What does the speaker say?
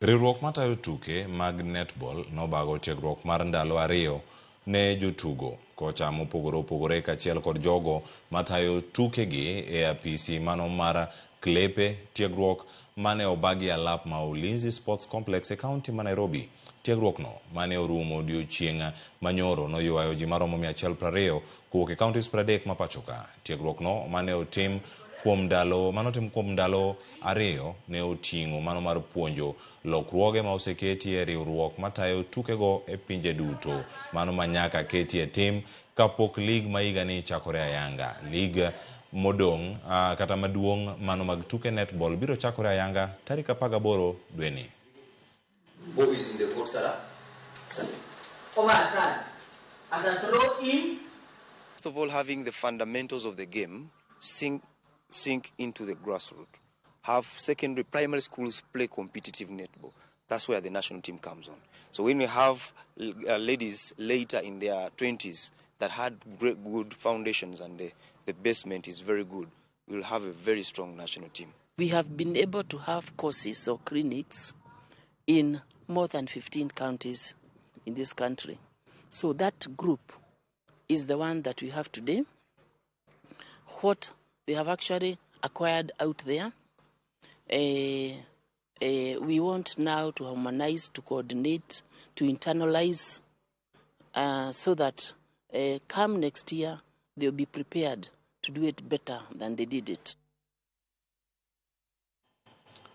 Riwruok matayo tuke mag netball nobago tiegruok mar ndalo 2 ne jotugo, kocha mopogore opogore kachiel kod jogo matayo tukegi e apisi mano mar Klepe. Tiegruok mane obagi alap ma Ulinzi Sports Complex e kaunti ma Nairobi. Tiegruok no mane orumo odiochieng' manyoro noywayo ji maromo 120 kowuok e kauntis 30 ma pachoka. Tiegruok no mane otim kuom ndalo 2 ne oting'o mano mar puonjo lokruoge ma oseketi e riwruok matayo tukego e pinje duto, mano manyaka keti e tim kapok lig ma higa ni chakore ayanga. Lig modong' kata maduong' mano mag tuke netball biro chakore ayanga tarik 18 dwe ni. First of all, having the fundamentals of the game sink into the grassroots. Have secondary, primary schools play competitive netball. That's where the national team comes on. So when we have ladies later in their 20s that had good foundations and the basement is very good, we'll have a very strong national team. We have been able to have courses or clinics in more than 15 counties in this country. So that group is the one that we have today. What they have actually acquired out there, we want now to harmonize, to coordinate, to internalize, so that come next year they'll be prepared to do it better than they did it.